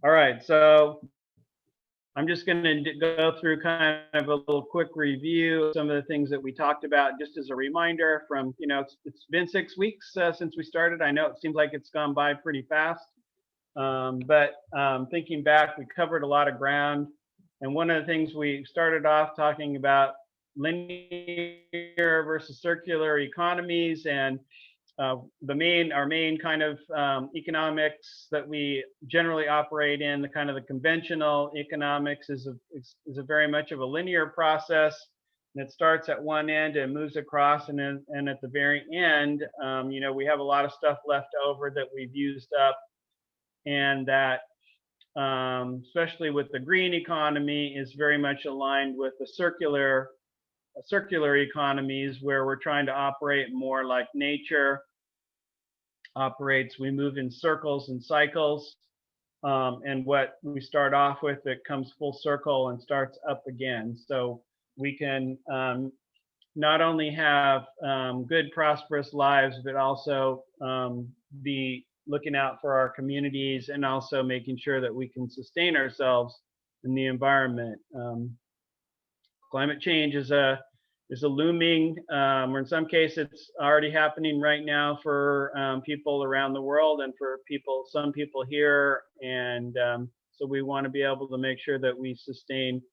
All right, so I'm just going to go through kind of a little quick review of some of the things that we talked about, just as a reminder from, it's been 6 weeks since we started. I know it seems like it's gone by pretty fast, but thinking back, we covered a lot of ground. And one of the things we started off talking about linear versus circular economies, and our main kind of economics that we generally operate in, the kind of the conventional economics is a very much of a linear process, and it starts at one end and moves across, and at the very end, we have a lot of stuff left over that we've used up, and that especially with the green economy is very much aligned with the circular economies, where we're trying to operate more like nature operates. We move in circles and cycles, and what we start off with, it comes full circle and starts up again. So we can not only have good, prosperous lives, but also be looking out for our communities, and also making sure that we can sustain ourselves in the environment. Climate change is a looming, or in some cases it's already happening right now for people around the world, and for some people here. And so we want to be able to make sure that we sustain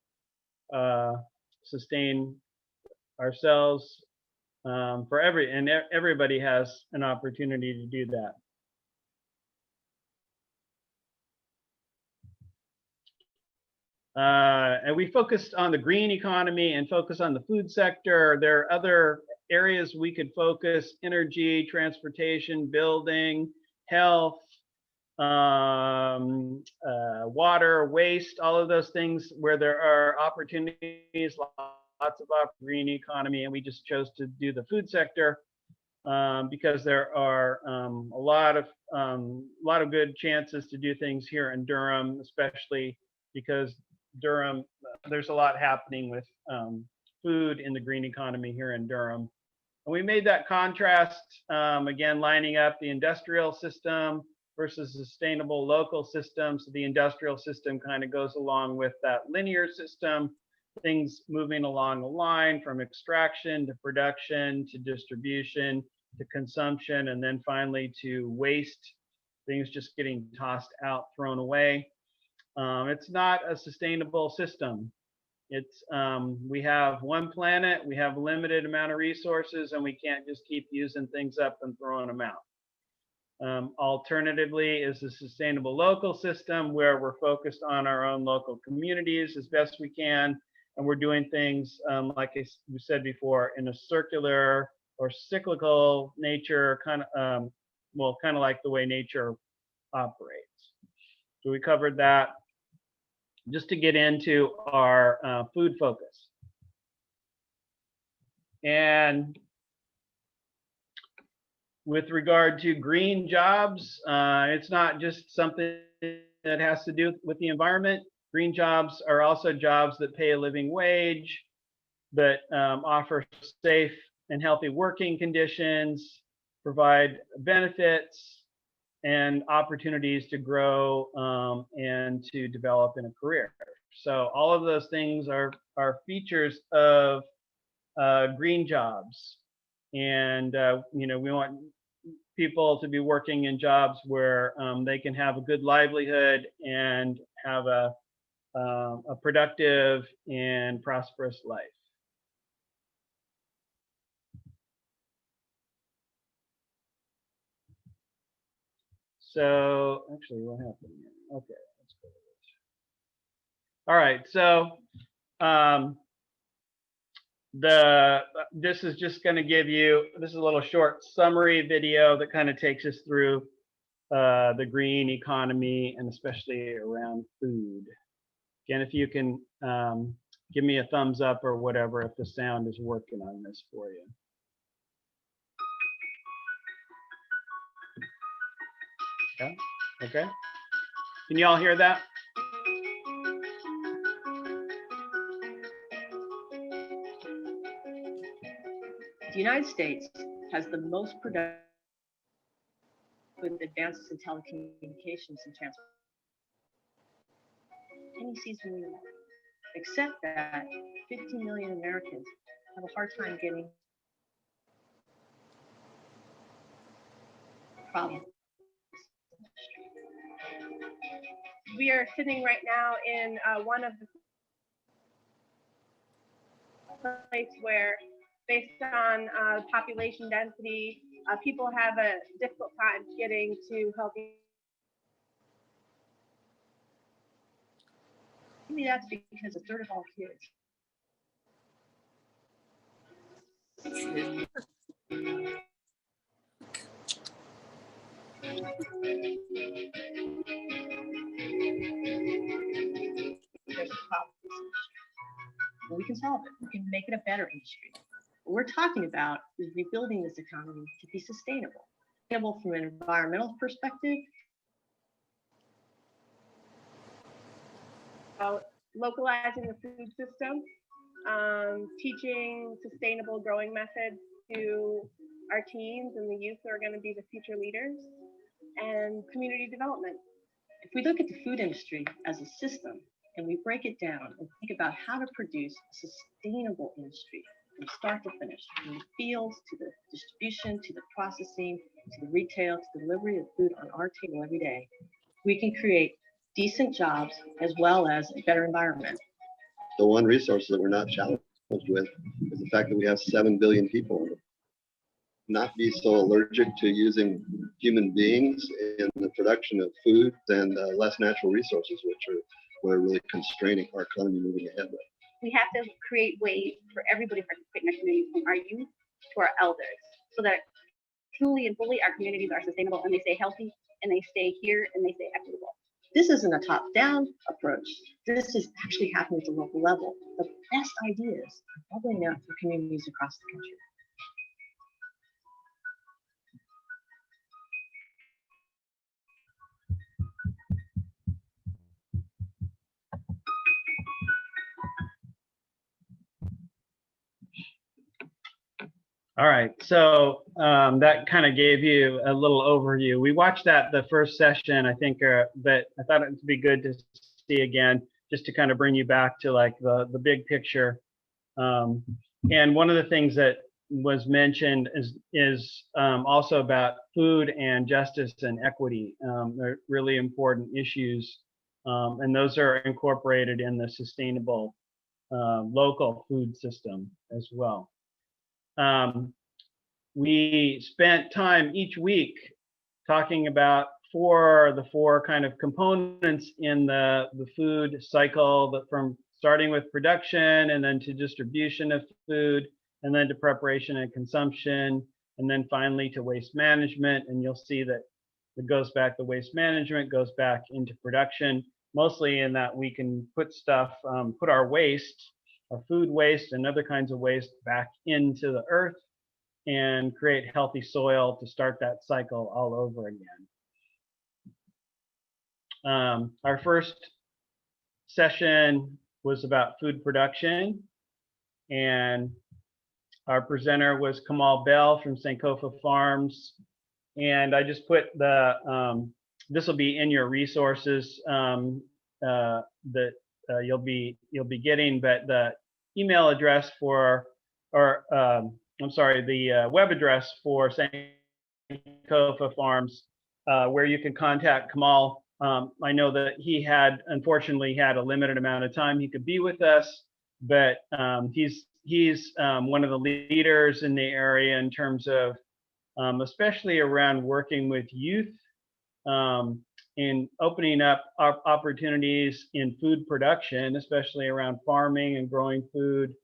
ourselves and everybody has an opportunity to do that. And we focused on the green economy and focus on the food sector. There are other areas we could focus: energy, transportation, building, health, water, waste, all of those things where there are opportunities, lots of green economy. And we just chose to do the food sector because there are a lot of good chances to do things here in Durham, especially because Durham, there's a lot happening with food in the green economy here in Durham. And we made that contrast, again, lining up the industrial system versus sustainable local system. So the industrial system kind of goes along with that linear system, things moving along the line from extraction to production to distribution to consumption, and then finally to waste, things just getting tossed out, thrown away. It's not a sustainable system. It's we have one planet, we have a limited amount of resources, and we can't just keep using things up and throwing them out. Alternatively is a sustainable local system, where we're focused on our own local communities as best we can, and we're doing things like we said before, in a circular or cyclical nature, kind of like the way nature operates. So we covered that. Just to get into our food focus. And with regard to green jobs, it's not just something that has to do with the environment. Green jobs are also jobs that pay a living wage, that offer safe and healthy working conditions, provide benefits and opportunities to grow and to develop in a career. So all of those things are features of green jobs. And we want people to be working in jobs where they can have a good livelihood and have a productive and prosperous life. So actually, what happened here? Okay, let's go to this. All right, so this is just going to give you, this is a little short summary video that kind of takes us through the green economy, and especially around food. Again, if you can give me a thumbs up or whatever if the sound is working on this for you. Okay. Okay. Can you all hear that? The United States has the most productive with advances in telecommunications and transport. any season we want, except that 50 million Americans have a hard time getting problems. We are sitting right now in one of the places where, based on population density, people have a difficult time getting to healthy. Maybe that's because a third of all kids. There's a problem. Well, we can solve it. We can make it a better industry. What we're talking about is rebuilding this economy to be sustainable. Sustainable from an environmental perspective, localizing the food system, teaching sustainable growing methods to our teens and the youth who are going to be the future leaders, and community development. If we look at the food industry as a system and we break it down and think about how to produce a sustainable industry from start to finish, from the fields to the distribution, to the processing, to the retail, to the delivery of food on our table every day, we can create decent jobs as well as a better environment. The one resource that we're not challenged with is the fact that we have 7 billion people. Not be so allergic to using human beings in the production of food and less natural resources, which are what are really constraining our economy moving ahead. We have to create ways for everybody to participate in our community, from our youth to our elders, so that truly and fully our communities are sustainable and they stay healthy and they stay here and they stay equitable. This isn't a top-down approach. This is actually happening at the local level. The best ideas are bubbling out for communities across the country. All right, so that kind of gave you a little overview. We watched that the first session, I think, but I thought it would be good to see again, just to kind of bring you back to like the big picture. And one of the things that was mentioned is also about food and justice and equity. They're really important issues, and those are incorporated in the sustainable local food system as well. We spent time each week talking about the four kind of components in the food cycle, that from starting with production and then to distribution of food, and then to preparation and consumption, and then finally to waste management. And you'll see that it goes back, the waste management goes back into production, mostly in that we can put stuff, put our waste, our food waste and other kinds of waste back into the earth and create healthy soil to start that cycle all over again. Our first session was about food production, and our presenter was Kamal Bell from Sankofa Farms. And I just put this will be in your resources that you'll be getting, but the email address for, the web address for Sankofa Farms, where you can contact Kamal. I know that he unfortunately had a limited amount of time he could be with us, but he's one of the leaders in the area in terms of, especially around working with youth, in opening up opportunities in food production, especially around farming and growing food,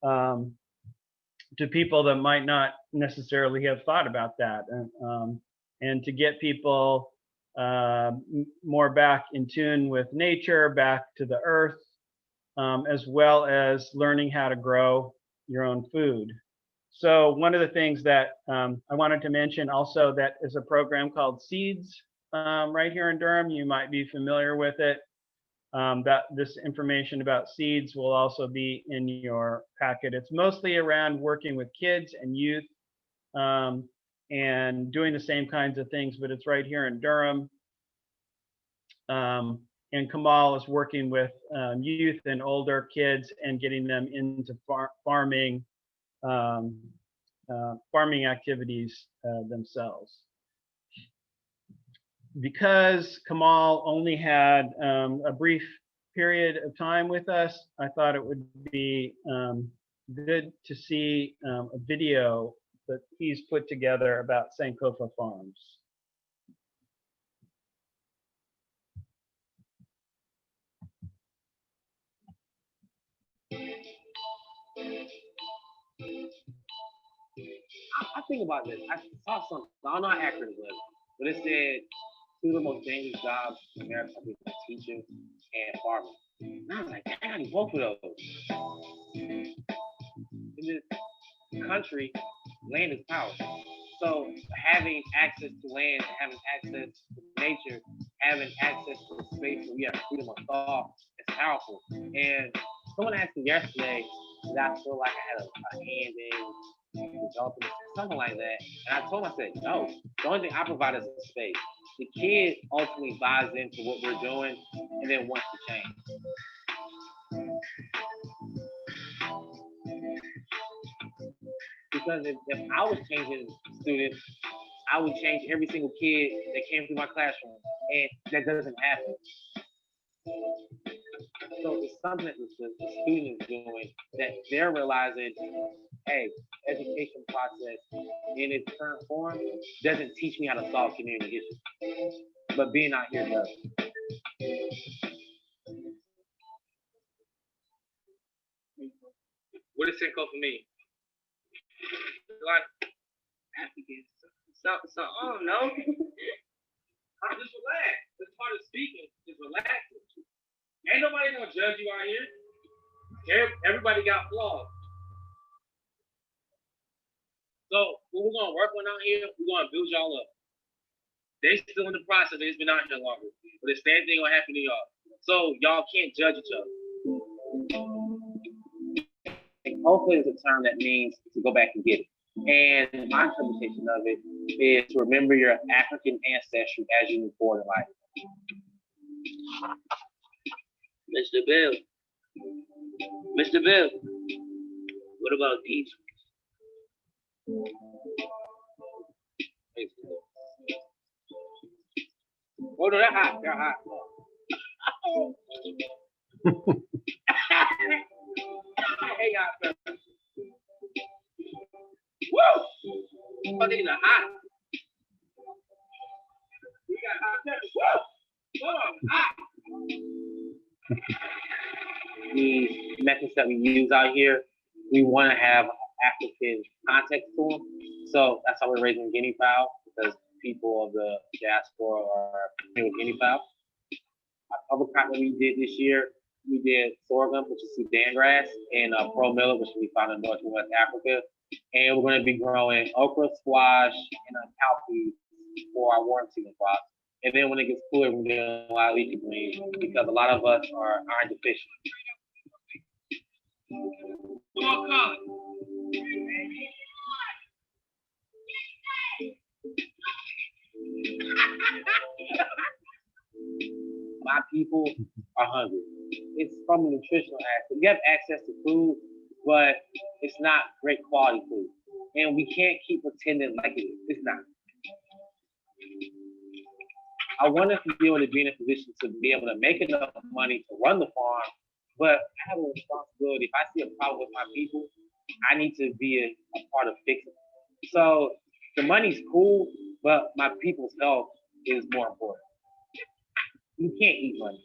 to people that might not necessarily have thought about that, and to get people more back in tune with nature, back to the earth, as well as learning how to grow your own food. So one of the things that I wanted to mention also, that is a program called Seeds right here in Durham. You might be familiar with it. That this information about Seeds will also be in your packet. It's mostly around working with kids and youth, and doing the same kinds of things, but it's right here in Durham. and Kamal is working with youth and older kids and getting them into farming activities themselves. Because Kamal only had a brief period of time with us, I thought it would be good to see a video that he's put together about Sankofa Farms. I think about this. I saw something. I don't know how accurate it was, but it said two of the most dangerous jobs in America are teaching and farming. And I was like, I need both of those. In this country, land is power. So having access to land, having access to nature, having access to a space where we have freedom of thought is powerful. And someone asked me yesterday did I feel like I had a hand in developing something like that. And I told him, I said, no, the only thing I provide is a space. The kid ultimately buys into what we're doing and then wants to change. Because if I was changing students, I would change every single kid that came through my classroom, and that doesn't happen. So it's something that the student is doing that they're realizing, hey, education process in its current form doesn't teach me how to solve community issues, but being out here does. What does Sankofa mean? Like Africans. So I don't know. I'm just relax. That's part of speaking. Just relax. Ain't nobody gonna judge you out here. Everybody got flaws. So what we're gonna work on out here, we're gonna build y'all up. They still in the process, they just been out here longer. But the same thing gonna happen to y'all. So y'all can't judge each other. Hopefully it's a term that means to go back and get it. And my interpretation of it is to remember your African ancestry as you move forward in life. Mr. Bill, what about these? Oh no, they're hot. They're hot. Hey, y'all. Woo! Oh, these are hot. We got hot peppers. Woo! Oh, hot. The methods that we use out here, we want to have African context to them. So that's how we're raising guinea fowl, because people of the diaspora are familiar with guinea fowl. Our other crop that we did this year, we did sorghum, which is Sudan grass, and pearl millet, which we found in North and West Africa. And we're going to be growing okra, squash, and cowpeas for our warm season crops. And then when it gets cooler, we're doing a lot of leafy greens because a lot of us are iron deficient. My people are hungry. It's from a nutritional aspect. You have access to food, but it's not great quality food. And we can't keep pretending like it is. It's not. I want us to be able to be in a position to be able to make enough money to run the farm, but I have a responsibility. If I see a problem with my people, I need to be a part of fixing it. So the money's cool, but my people's health is more important. You can't eat money.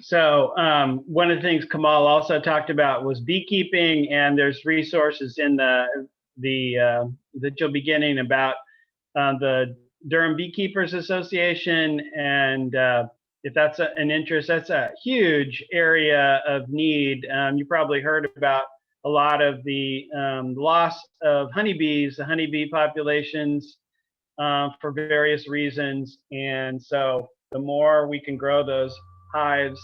So one of the things Kamal also talked about was beekeeping, and there's resources in that you'll be getting about the Durham Beekeepers Association, and if that's an interest, that's a huge area of need. You probably heard about a lot of the loss of honeybees, the honeybee populations for various reasons. And so the more we can grow those hives,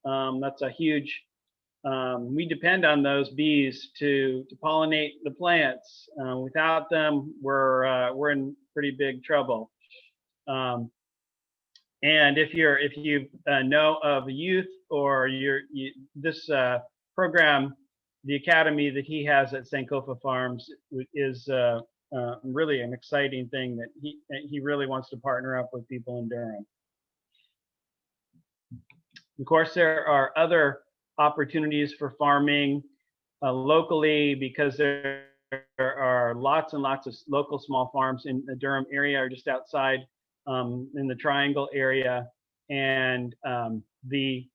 that's a huge, we depend on those bees to pollinate the plants. Without them, we're in pretty big trouble. And if you know of a youth or this program, the academy that he has at Sankofa Farms is really an exciting thing that he really wants to partner up with people in Durham. Of course, there are other opportunities for farming locally, because there are lots and lots of local small farms in the Durham area or just outside in the Triangle area. And the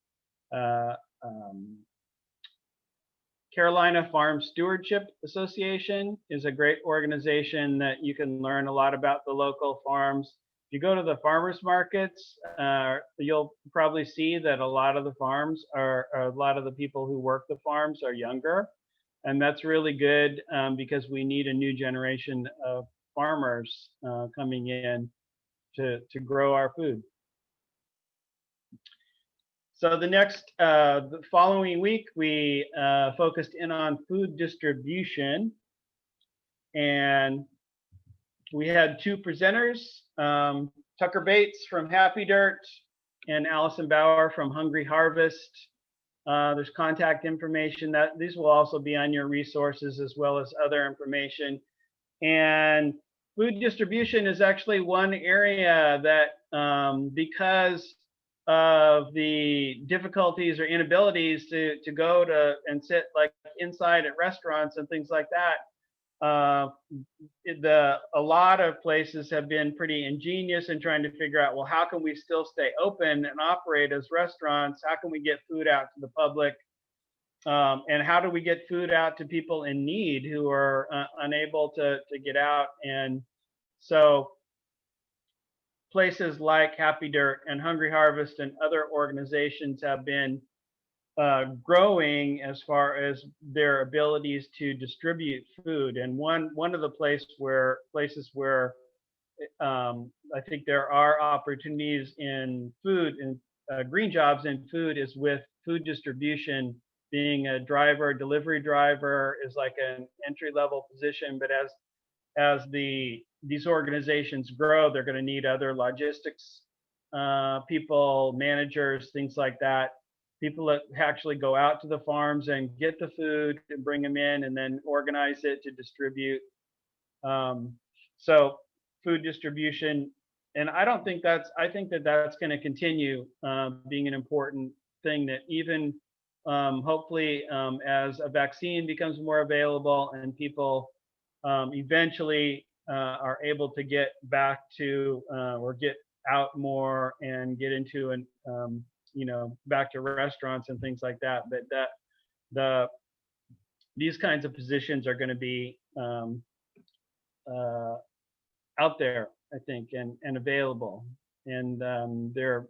Carolina Farm Stewardship Association is a great organization that you can learn a lot about the local farms. If you go to the farmers markets, you'll probably see that a lot of the farms a lot of the people who work the farms are younger. And that's really good because we need a new generation of farmers coming in to grow our food. So the following week, we focused in on food distribution, and we had two presenters, Tucker Bates from Happy Dirt and Allison Bauer from Hungry Harvest. There's contact information that these will also be on your resources, as well as other information. And food distribution is actually one area that, because of the difficulties or inabilities to go to and sit like inside at restaurants and things like that, a lot of places have been pretty ingenious in trying to figure out, well, how can we still stay open and operate as restaurants? How can we get food out to the public? And how do we get food out to people in need who are unable to get out? And so places like Happy Dirt and Hungry Harvest and other organizations have been growing as far as their abilities to distribute food. And one of the places where I think there are opportunities in food and green jobs in food is with food distribution. Being a driver, delivery driver is like an entry-level position, but as these organizations grow, they're going to need other logistics people, managers, things like that. People that actually go out to the farms and get the food and bring them in and then organize it to distribute. So food distribution, and I think that that's going to continue being an important thing, that even hopefully as a vaccine becomes more available and people eventually are able to get back to or get out more and get into back to restaurants and things like that. But these kinds of positions are going to be out there, I think, and available, and they're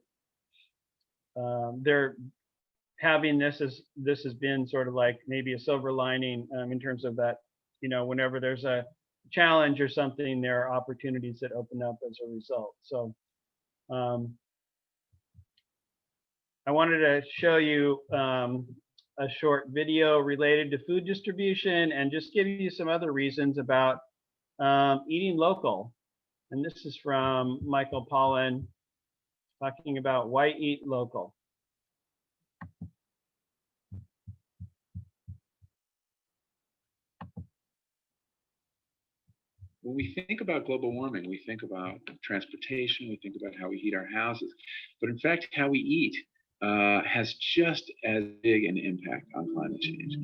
having this has been sort of like maybe a silver lining in terms of that, whenever there's a challenge or something, there are opportunities that open up as a result. So I wanted to show you a short video related to food distribution and just give you some other reasons about eating local. And this is from Michael Pollan talking about why eat local. When we think about global warming, we think about transportation, we think about how we heat our houses, but in fact, how we eat has just as big an impact on climate change.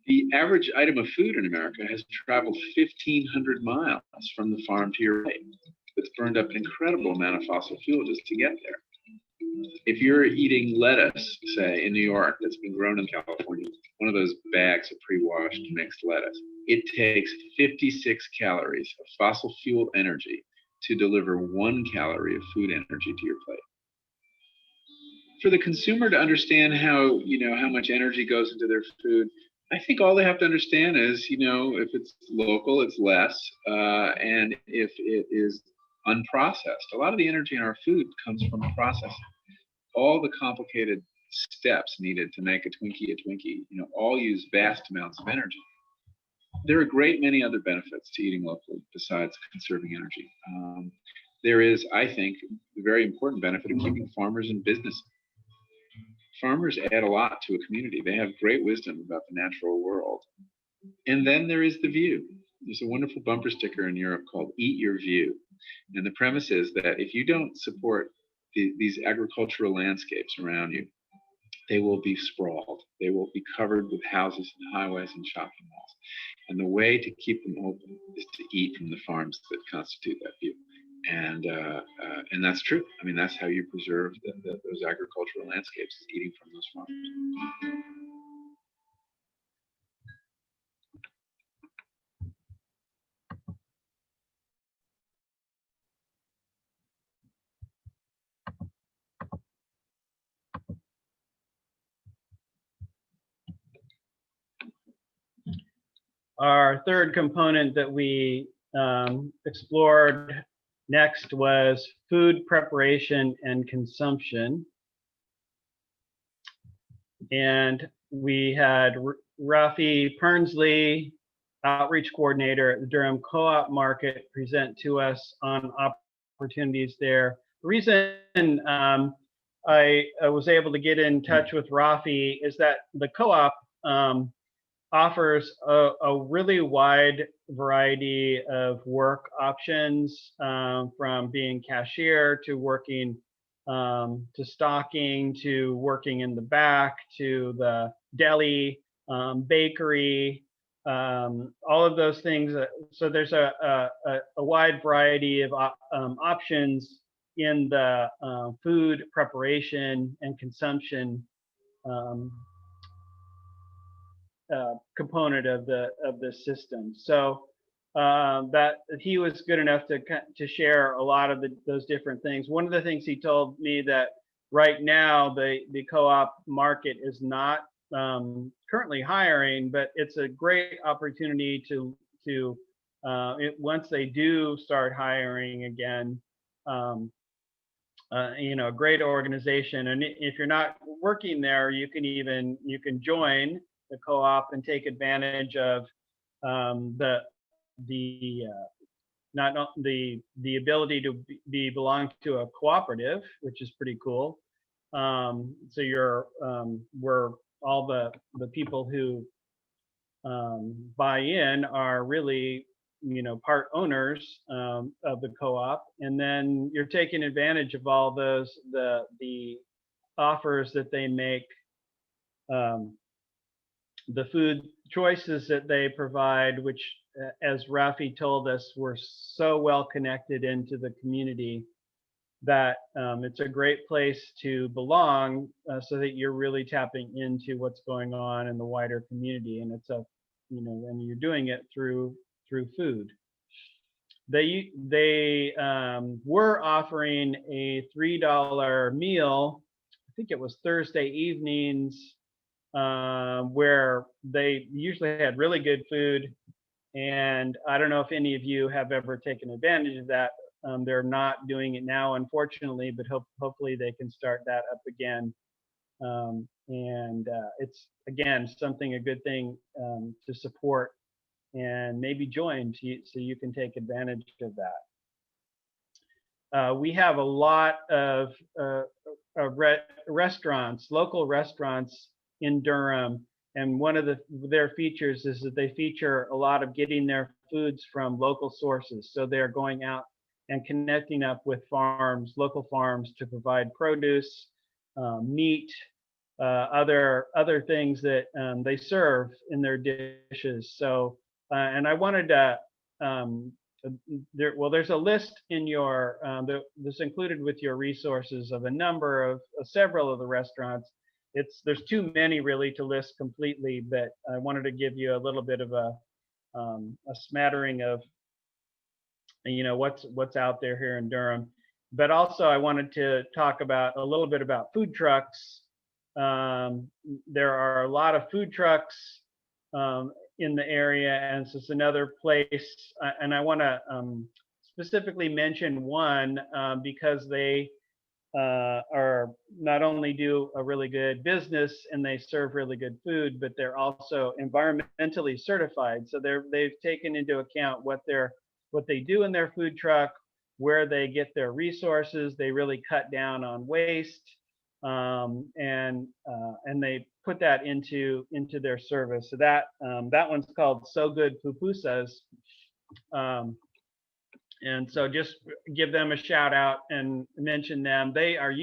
The average item of food in America has traveled 1,500 miles from the farm to your plate. It's burned up an incredible amount of fossil fuel just to get there. If you're eating lettuce, say, in New York, that's been grown in California, one of those bags of pre-washed mixed lettuce, it takes 56 calories of fossil fuel energy to deliver 1 calorie of food energy to your plate. for the consumer to understand how, how much energy goes into their food, I think all they have to understand is, if it's local, it's less, and if it is unprocessed. A lot of the energy in our food comes from processing. All the complicated steps needed to make a Twinkie, all use vast amounts of energy. There are a great many other benefits to eating locally besides conserving energy. There is, I think, the very important benefit of keeping farmers in business. Farmers add a lot to a community. They have great wisdom about the natural world. And then there is the view. There's a wonderful bumper sticker in Europe called Eat Your View. And the premise is that if you don't support these agricultural landscapes around you, they will be sprawled. They will be covered with houses and highways and shopping malls. And the way to keep them open is to eat from the farms that constitute that view. And that's true. I mean, that's how you preserve those agricultural landscapes, is eating from those farms. Our third component that we explored next was food preparation and consumption. And we had Rafi Pernsley, outreach coordinator at the Durham Co-op Market, present to us on opportunities there. The reason I was able to get in touch with Rafi is that the co-op offers a really wide variety of work options, from being cashier to working to stocking to working in the back to the deli, bakery, all of those things. So there's a wide variety of options in the food preparation and consumption component of the system. So that he was good enough to share a lot of those different things. One of the things he told me that right now the co-op market is not currently hiring, but it's a great opportunity to once they do start hiring again. A great organization, and if you're not working there, you can join the co-op and take advantage of the ability to belong to a cooperative, which is pretty cool. So we're all the people who buy in are really part owners of the co-op, and then you're taking advantage of all those the offers that they make, the food choices that they provide, which, as Rafi told us, were so well connected into the community that it's a great place to belong, so that you're really tapping into what's going on in the wider community, and it's and you're doing it through food. They were offering a $3 meal. I think it was Thursday evenings, where they usually had really good food. And I don't know if any of you have ever taken advantage of that. They're not doing it now, unfortunately, but hopefully they can start that up again. It's, again, a good thing to support and maybe join so you can take advantage of that. We have a lot of restaurants, local restaurants in Durham, and one of their features is that they feature a lot of getting their foods from local sources. So they're going out and connecting up with local farms, to provide produce, meat, other things that they serve in their dishes. So, and I wanted to, there's a list in your, this included with your resources, of a number of several of the restaurants. There's too many really to list completely, but I wanted to give you a little bit of a smattering of what's out there here in Durham. but also I wanted to talk about a little bit about food trucks. There are a lot of food trucks in the area, and so it's another place. And I want to specifically mention one because they are not only do a really good business and they serve really good food, but they're also environmentally certified. So they've taken into account what they do in their food truck, where they get their resources. They really cut down on waste, and they put that into their service. So that one's called So Good Pupusas. And so just give them a shout out and mention them. They are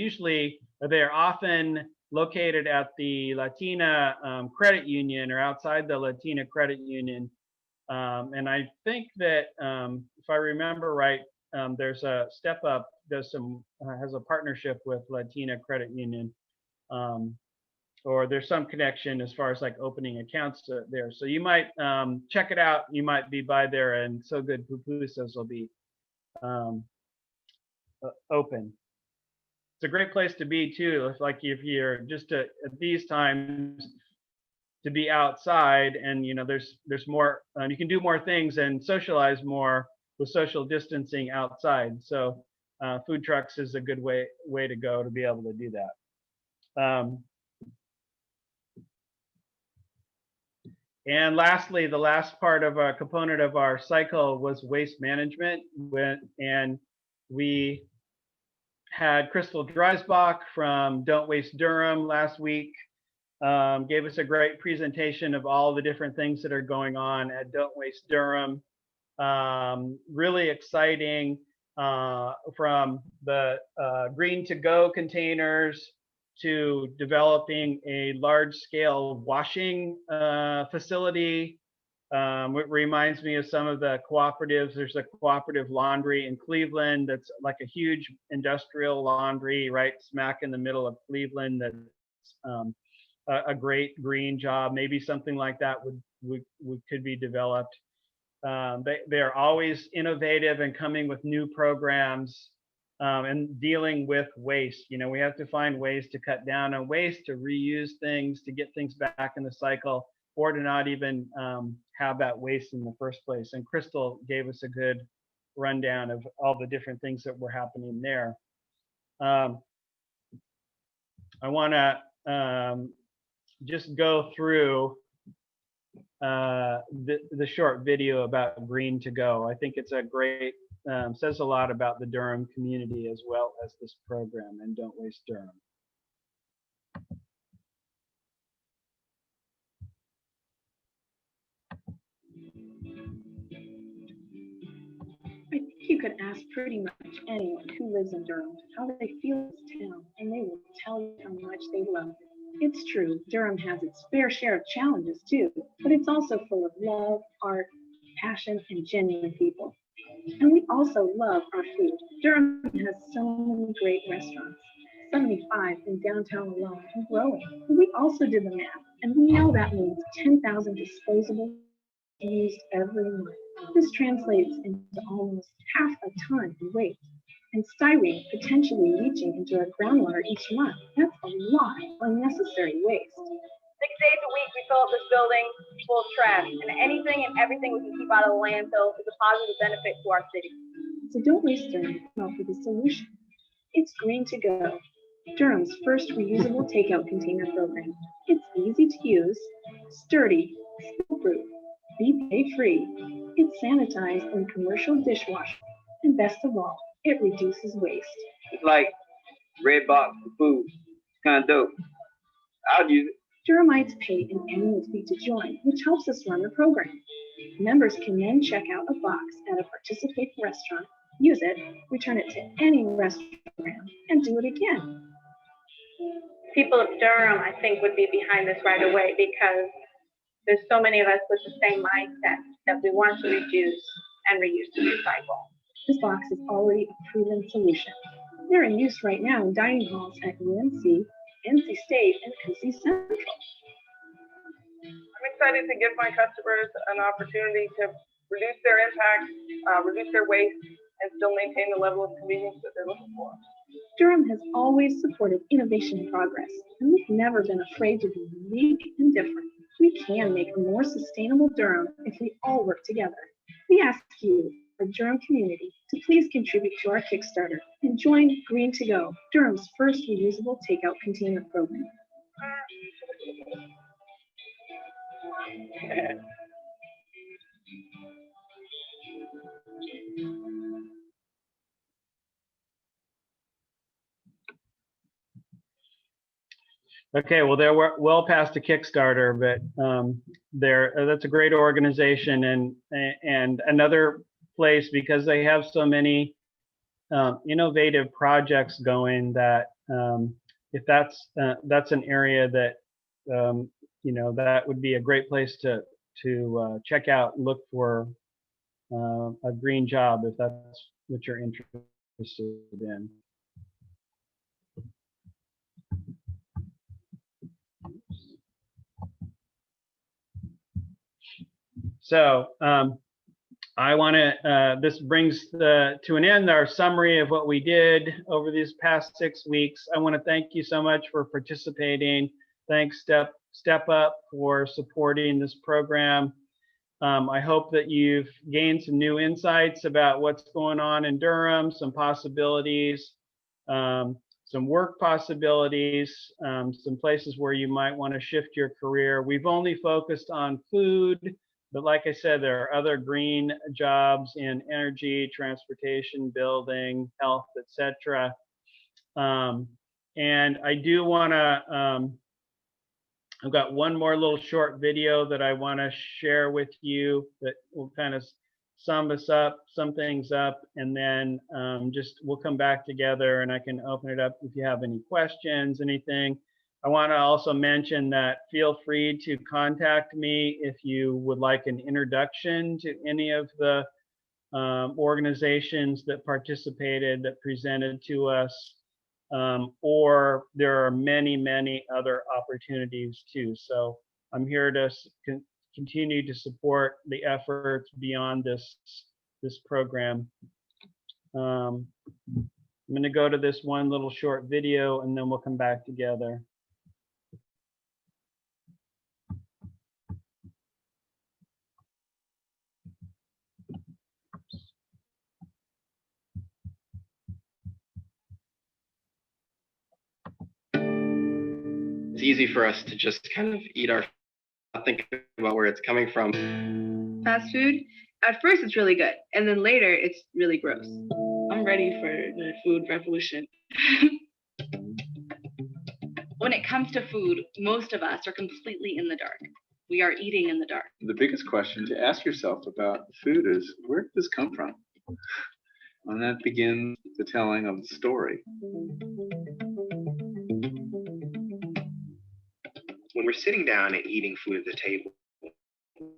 often located at the Latina Credit Union or outside the Latina Credit Union. And I think that if I remember right, there's a Step Up has a partnership with Latina Credit Union, or there's some connection as far as like opening accounts there. So you might check it out. You might be by there, and So Good Pupusas will be open. It's a great place to be too. Like if you're just at these times to be outside, and there's more. You can do more things and socialize more with social distancing outside. So food trucks is a good way to go to be able to do that. And lastly, the last part of a component of our cycle was waste management. And we had Crystal Dreisbach from Don't Waste Durham last week, gave us a great presentation of all the different things that are going on at Don't Waste Durham. Really exciting, from the green to go containers to developing a large-scale washing facility. It reminds me of some of the cooperatives. There's a cooperative laundry in Cleveland that's like a huge industrial laundry right smack in the middle of Cleveland. That's a great green job. Maybe something like that could be developed. They are always innovative and coming with new programs. And dealing with waste. We have to find ways to cut down on waste, to reuse things, to get things back in the cycle, or to not even have that waste in the first place. And Crystal gave us a good rundown of all the different things that were happening there. I want to just go through the short video about Green to Go. I think it's a great, says a lot about the Durham community as well as this program, and Don't Waste Durham. I think you could ask pretty much anyone who lives in Durham how they feel this town, and they will tell you how much they love it. It's true, Durham has its fair share of challenges too, but it's also full of love, art, passion, and genuine people. And we also love our food. Durham has so many great restaurants, 75 in downtown alone and growing. But we also did the math, and we know that means 10,000 disposable used every month. This translates into almost half a ton in waste, and styrene potentially leaching into our groundwater each month. That's a lot of unnecessary waste. 6 days a week, we fill up this building full of trash, and anything and everything we can keep out of the landfill is a positive benefit to our city. So Don't Waste Durham came up with a solution. It's Green to Go, Durham's first reusable takeout container program. It's easy to use, sturdy, spill-proof, BPA-free. It's sanitized in commercial dishwasher, and best of all, it reduces waste. It's like red box for food. It's kind of dope. I'll use it. Durhamites pay an annual fee to join, which helps us run the program. Members can then check out a box at a participating restaurant, use it, return it to any restaurant, and do it again. People of Durham, I think, would be behind this right away because there's so many of us with the same mindset that we want to reduce and reuse to recycle. This box is already a proven solution. They're in use right now in dining halls at UNC, NC State, and NC Central. I'm excited to give my customers an opportunity to reduce their impact, reduce their waste, and still maintain the level of convenience that they're looking for. Durham has always supported innovation and progress, and we've never been afraid to be unique and different. We can make a more sustainable Durham if we all work together. We ask you, the Durham community, to please contribute to our Kickstarter and join Green to Go, Durham's first reusable takeout container program. Okay, well, they're well past a Kickstarter, but that's a great organization and another place because they have so many innovative projects going that if that's an area that that would be a great place to check out and look for a green job if that's what you're interested in. So I want to, this brings to an end our summary of what we did over these past 6 weeks. I want to thank you so much for participating. Thanks Step Up for supporting this program. I hope that you've gained some new insights about what's going on in Durham, some possibilities, some work possibilities, some places where you might want to shift your career. We've only focused on food, but like I said, there are other green jobs in energy, transportation, building, health, etc. And I do want to, I've got one more little short video that I want to share with you that will kind of sum things up, and then we'll come back together and I can open it up if you have any questions, anything. I want to also mention that feel free to contact me if you would like an introduction to any of the organizations that participated, that presented to us, or there are many, many other opportunities too. So I'm here to continue to support the efforts beyond this program. I'm going to go to this one little short video and then we'll come back together. It's easy for us to just kind of eat our, not think about where it's coming from. Fast food, at first it's really good, and then later it's really gross. I'm ready for the food revolution. When it comes to food, most of us are completely in the dark. We are eating in the dark. The biggest question to ask yourself about food is, where did this come from? And that begins the telling of the story. When we're sitting down and eating food at the table,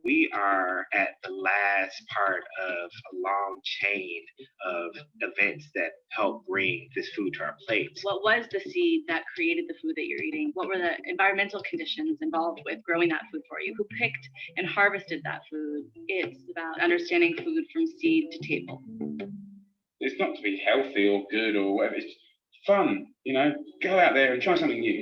we are at the last part of a long chain of events that help bring this food to our plates. What was the seed that created the food that you're eating? What were the environmental conditions involved with growing that food for you? Who picked and harvested that food? It's about understanding food from seed to table. It's not to be healthy or good or whatever. It's fun, go out there and try something new.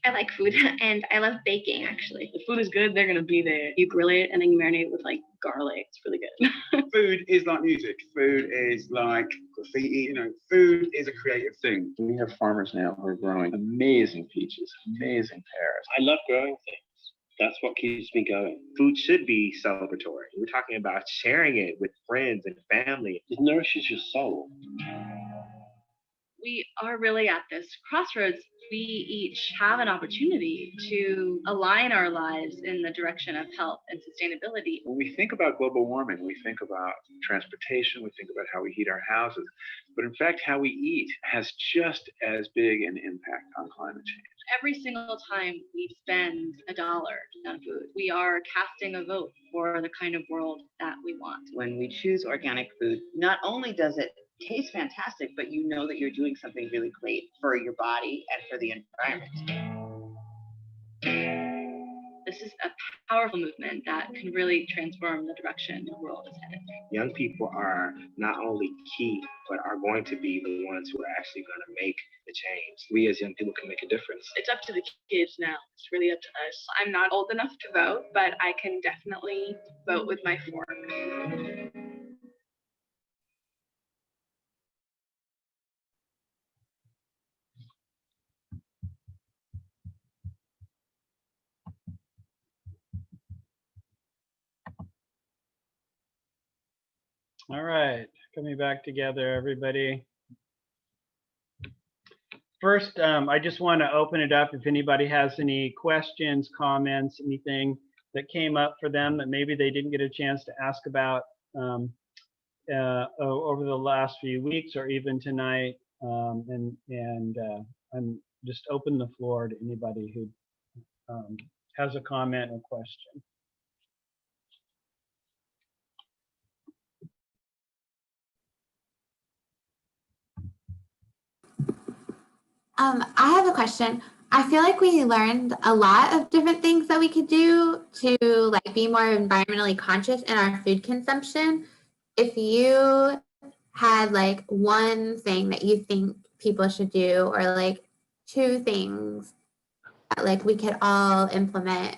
I like food and I love baking actually. The food is good, they're gonna be there. You grill it and then you marinate it with like garlic. It's really good. Food is like music. Food is like graffiti. Food is a creative thing. We have farmers now who are growing amazing peaches, amazing pears. I love growing things. That's what keeps me going. Food should be celebratory. We're talking about sharing it with friends and family. It nourishes your soul. We are really at this crossroads. We each have an opportunity to align our lives in the direction of health and sustainability. When we think about global warming, we think about transportation, we think about how we heat our houses, but in fact, how we eat has just as big an impact on climate change. Every single time we spend $1 on food, we are casting a vote for the kind of world that we want. When we choose organic food, not only does it taste fantastic, but you know that you're doing something really great for your body and for the environment. This is a powerful movement that can really transform the direction the world is headed. Young people are not only key, but are going to be the ones who are actually going to make the change. We as young people can make a difference. It's up to the kids now. It's really up to us. I'm not old enough to vote, but I can definitely vote with my fork. All right, coming back together, everybody. First, I just want to open it up if anybody has any questions, comments, anything that came up for them that maybe they didn't get a chance to ask about over the last few weeks or even tonight. I'm just open the floor to anybody who has a comment or question. I have a question. I feel like we learned a lot of different things that we could do to like be more environmentally conscious in our food consumption. If you had like one thing that you think people should do, or like two things that like we could all implement,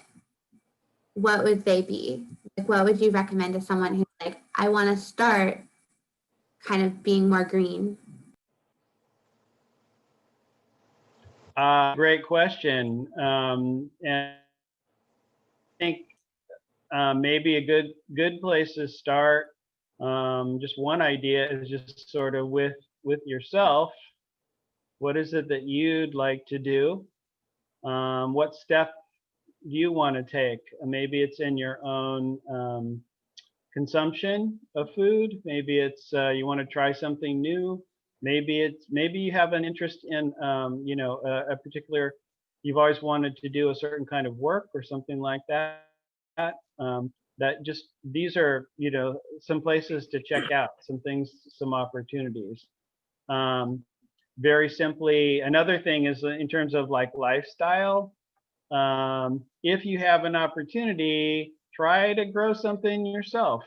what would they be? Like, what would you recommend to someone who's like, I want to start kind of being more green? Great question. And I think maybe a good place to start, just one idea is just sort of with yourself. What is it that you'd like to do? What step do you want to take? Maybe it's in your own consumption of food. Maybe it's you want to try something new. Maybe you have an interest in a particular, you've always wanted to do a certain kind of work or something like that. These are some places to check out, some things, some opportunities. Very simply, another thing is in terms of like lifestyle. If you have an opportunity, try to grow something yourself.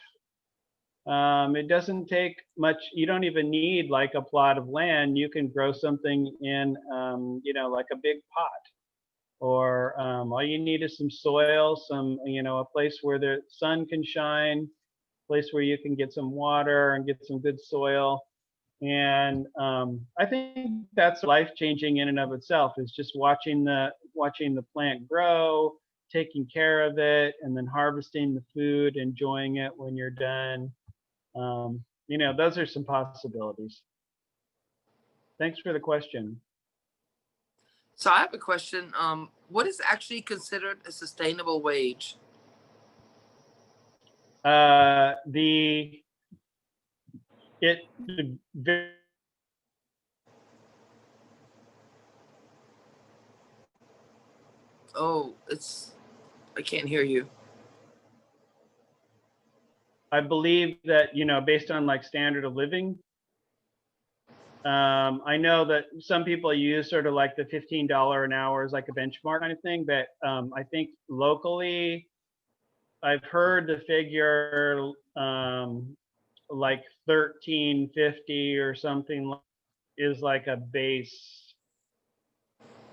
It doesn't take much. You don't even need like a plot of land. You can grow something in, like a big pot, or all you need is some soil, a place where the sun can shine, place where you can get some water and get some good soil. And I think that's life-changing in and of itself, is just watching the plant grow, taking care of it, and then harvesting the food, enjoying it when you're done. Those are some possibilities. Thanks for the question. So I have a question. What is actually considered a sustainable wage? Oh, I can't hear you. I believe that, based on like standard of living, I know that some people use sort of like the $15 an hour as like a benchmark kind of thing, but I think locally, I've heard the figure like $13.50 or something is like a base.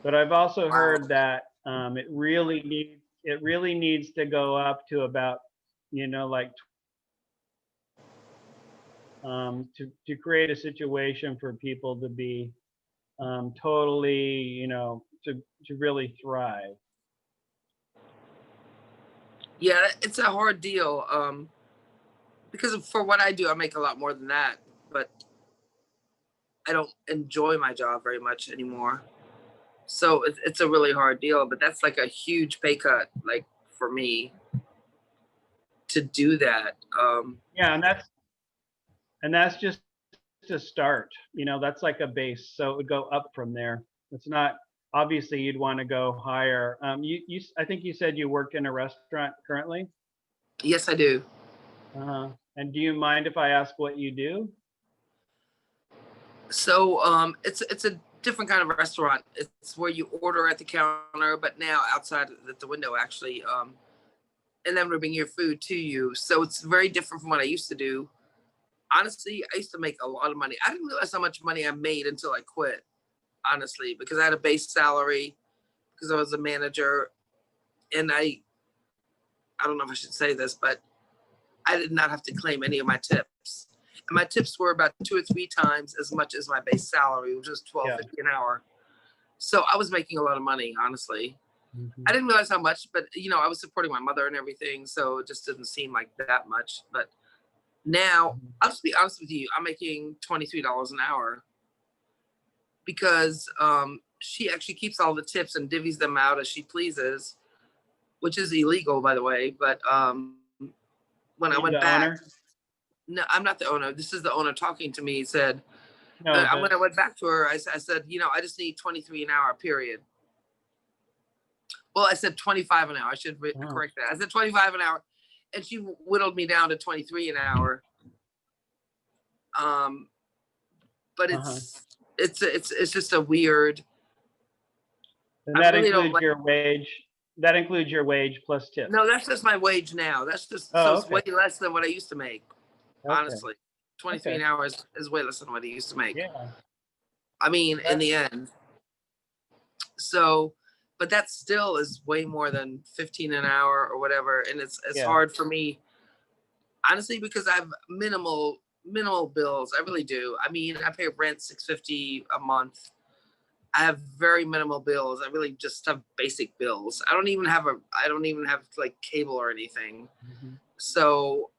But I've also heard that it really needs to go up to about, like to create a situation for people to be totally, to really thrive. Yeah, it's a hard deal. Because for what I do, I make a lot more than that, but I don't enjoy my job very much anymore. So it's a really hard deal, but that's like a huge pay cut, like for me to do that. Yeah, and that's just to start, that's like a base. So it would go up from there. It's not, obviously you'd want to go higher. I think you said you work in a restaurant currently? Yes, I do. And do you mind if I ask what you do? So it's a different kind of restaurant. It's where you order at the counter, but now outside at the window actually. And then we bring your food to you. So it's very different from what I used to do. Honestly, I used to make a lot of money. I didn't realize how much money I made until I quit, honestly, because I had a base salary, because I was a manager, and I don't know if I should say this, but I did not have to claim any of my tips. And my tips were about 2 or 3 times as much as my base salary, which was $12.50 an hour. So I was making a lot of money, honestly. I didn't realize how much, but I was supporting my mother and everything, so it just didn't seem like that much. But now, I'll just be honest with you, I'm making $23 an hour because she actually keeps all the tips and divvies them out as she pleases, which is illegal, by the way. But when I went back, no, I'm not the owner. This is the owner talking to me. He said, when I went back to her, I said, I just need 23 an hour, period. Well, I said 25 an hour. I should correct that. I said 25 an hour, and she whittled me down to 23 an hour. But it's just a weird. And that includes your wage. That includes your wage plus tips. No, that's just my wage now. That's just it's way less than what I used to make. Honestly, 23 an hour is way less than what I used to make. Yeah. I mean, in the end. So. But that still is way more than 15 an hour or whatever. And it's hard for me, honestly, because I have minimal bills. I really do. I mean, I pay rent $650 a month. I have very minimal bills. I really just have basic bills. I don't even have like cable or anything. So,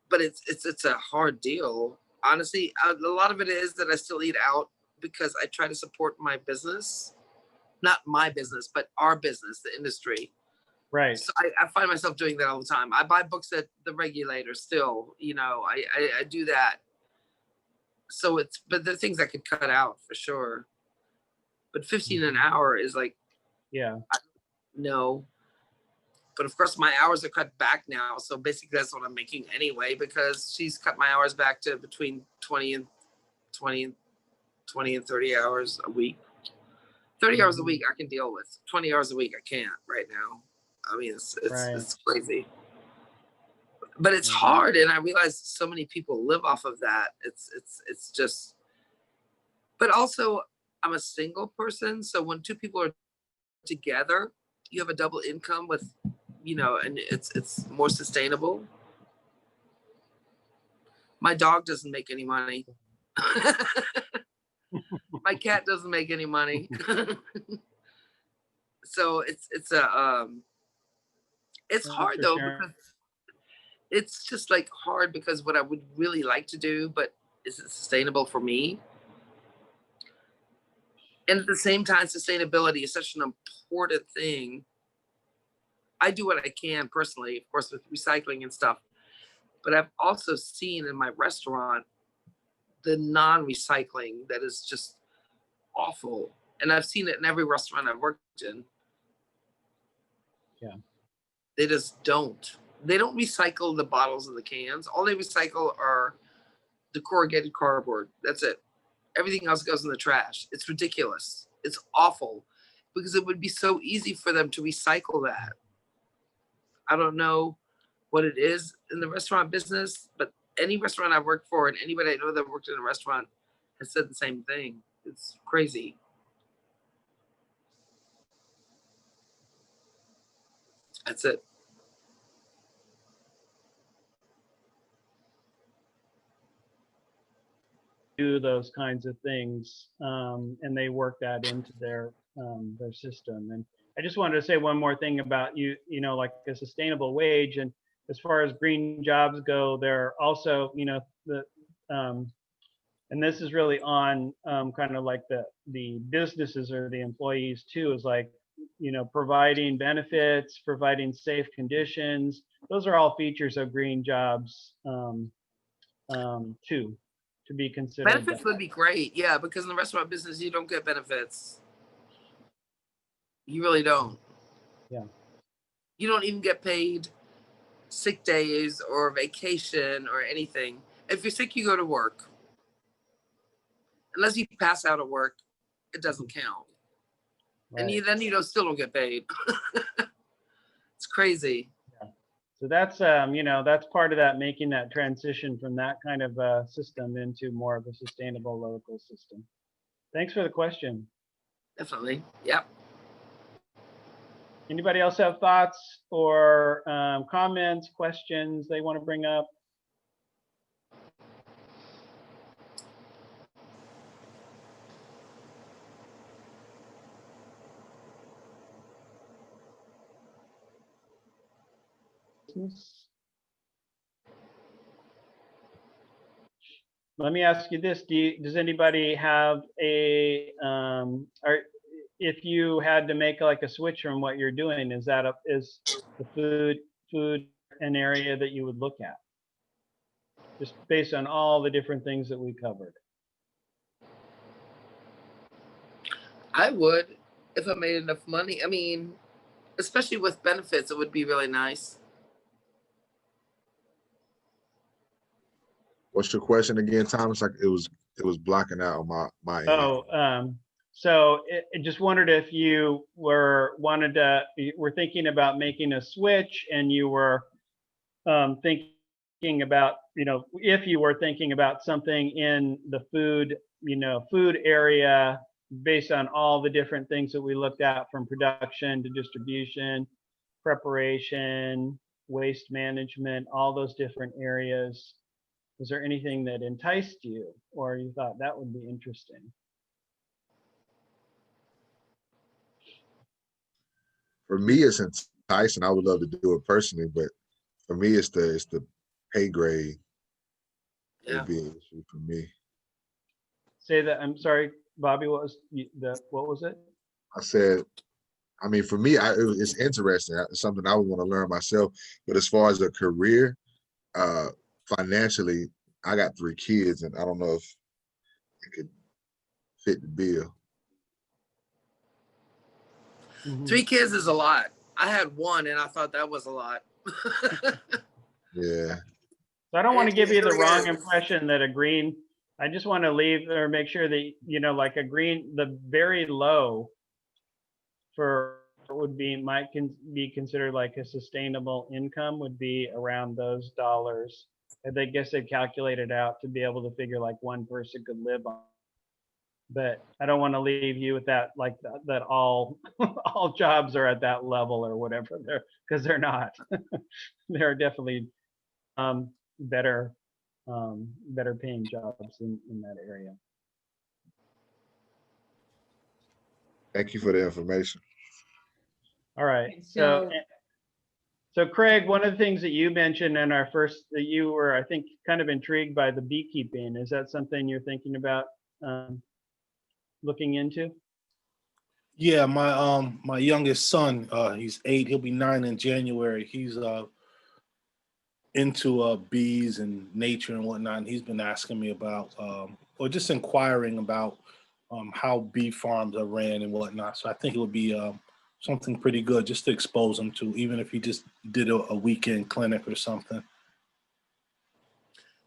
but it's a hard deal. Honestly, a lot of it is that I still eat out because I try to support my business. Not my business, but our business, the industry. Right. So I find myself doing that all the time. I buy books at the Regulator still, I do that. So but there are things I could cut out for sure. But 15 an hour is like, no. But of course my hours are cut back now. So basically that's what I'm making anyway, because she's cut my hours back to between 20 and 30 hours a week. 30 hours a week I can deal with. 20 hours a week I can't right now. I mean, it's crazy. But it's hard, and I realize so many people live off of that. It's just. But also, I'm a single person, so when 2 people are together, you have a double income with, and it's more sustainable. My dog doesn't make any money. My cat doesn't make any money. So it's hard though, because it's just like hard because what I would really like to do, but is it sustainable for me? And at the same time, sustainability is such an important thing. I do what I can personally, of course, with recycling and stuff, but I've also seen in my restaurant the non-recycling that is just awful. And I've seen it in every restaurant I've worked in. Yeah. They just don't. They don't recycle the bottles and the cans. All they recycle are the corrugated cardboard. That's it. Everything else goes in the trash. It's ridiculous. It's awful because it would be so easy for them to recycle that. I don't know what it is in the restaurant business, but any restaurant I've worked for and anybody I know that worked in a restaurant has said the same thing. It's crazy. That's it. Do those kinds of things, and they work that into their system. And I just wanted to say one more thing about like a sustainable wage. And as far as green jobs go, there are also, and this is really on kind of like the businesses or the employees too, is like, providing benefits, providing safe conditions. Those are all features of green jobs too, to be considered. Benefits would be great, yeah, because in the restaurant business, you don't get benefits. You really don't. Yeah. You don't even get paid sick days or vacation or anything. If you're sick, you go to work. Unless you pass out at work, it doesn't count. Right. And then you still don't get paid. It's crazy. So that's that's part of that, making that transition from that kind of system into more of a sustainable local system. Thanks for the question. Definitely. Yep. Anybody else have thoughts or comments, questions they want to bring up? Let me ask you this: does anybody have a or if you had to make like a switch from what you're doing, is the food an area that you would look at, just based on all the different things that we covered? I would, if I made enough money. I mean, especially with benefits, it would be really nice. What's your question again, Thomas? Like it was blocking out on my end. Oh, so I just wondered if you were thinking about making a switch, and you were thinking about, if you were thinking about something in the food area, based on all the different things that we looked at, from production to distribution, preparation, waste management, all those different areas. Was there anything that enticed you, or you thought that would be interesting? For me, it's enticing. I would love to do it personally, but for me, it's the pay grade. Yeah. Would be an issue for me. Say that. I'm sorry, Bobby. What was it? I said, I mean, for me, it's interesting. It's something I would want to learn myself. But as far as a career, financially, I got 3 kids, and I don't know if it could fit the bill. 3 kids is a lot. I had 1, and I thought that was a lot. Yeah. So I don't want to give you the wrong impression that I just want to make sure that, the very low might be considered like a sustainable income would be around those dollars. And I guess they've calculated out to be able to figure like one person could live on. But I don't want to leave you with that, like that all jobs are at that level or whatever, because they're not. There are definitely better paying jobs in that area. Thank you for the information. All right. So Craig, one of the things that you mentioned in our first, that you were, I think, kind of intrigued by the beekeeping. Is that something you're thinking about looking into? Yeah, my youngest son, he's 8. He'll be 9 in January. He's into bees and nature and whatnot. And he's been asking me about, or just inquiring about how bee farms are ran and whatnot. So I think it would be something pretty good just to expose him to, even if he just did a weekend clinic or something.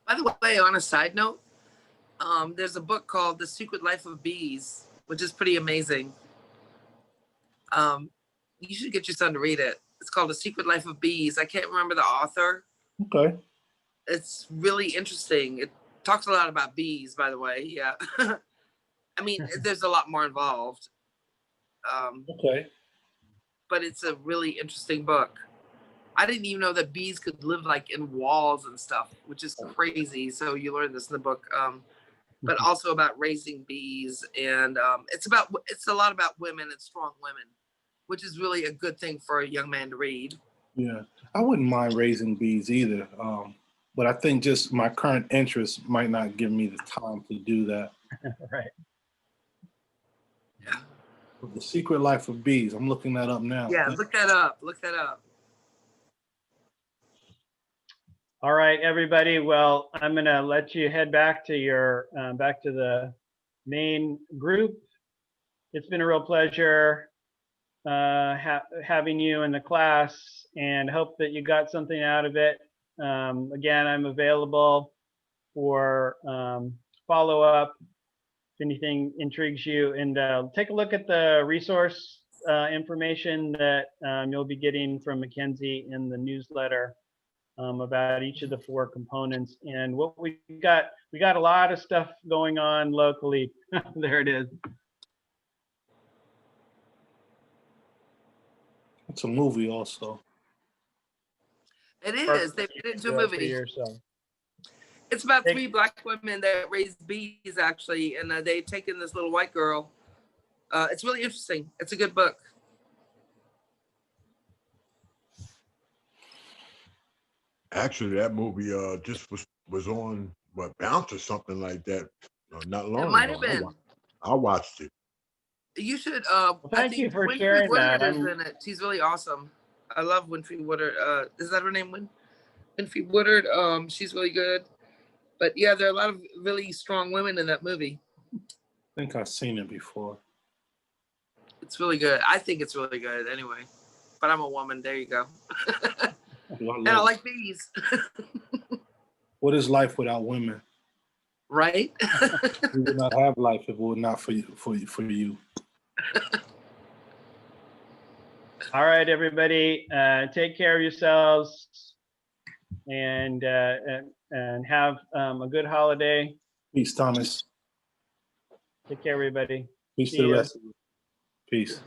By the way, on a side note, there's a book called The Secret Life of Bees, which is pretty amazing. You should get your son to read it. It's called The Secret Life of Bees. I can't remember the author. Okay. It's really interesting. It talks a lot about bees, by the way. Yeah. I mean, there's a lot more involved. Okay. But it's a really interesting book. I didn't even know that bees could live like in walls and stuff, which is crazy. So you learn this in the book. But also about raising bees, and it's a lot about women and strong women, which is really a good thing for a young man to read. Yeah, I wouldn't mind raising bees either, but I think just my current interest might not give me the time to do that. Right. Yeah. The Secret Life of Bees. I'm looking that up now. Yeah, look that up. Look that up. All right, everybody. Well, I'm going to let you head back to the main group. It's been a real pleasure having you in the class, and hope that you got something out of it. Again, I'm available for follow-up. anything intrigues you. And take a look at the resource information that you'll be getting from Mackenzie in the newsletter about each of the 4 components. And what we got a lot of stuff going on locally. There it is. It's a movie also. It is. They made it into a movie. It's about 3 Black women that raise bees, actually, and they've taken this little white girl. It's really interesting. It's a good book. Actually, that movie just was on Bounce or something like that not long ago. It might have been. I watched it. You should. Thank you for Winfrey sharing that. Woodard is in it. She's really awesome. I love Winfrey Woodard. Is that her name? Winfrey Woodard. She's really good. But yeah, there are a lot of really strong women in that movie. I think I've seen it before. It's really good. I think it's really good anyway. But I'm a woman. There you go. And I like bees. What is life without women? Right? We would not have life if it were not for you. All right, everybody, take care of yourselves and have a good holiday. Peace, Thomas. Take care, everybody. Peace See to the ya. rest of you. Peace.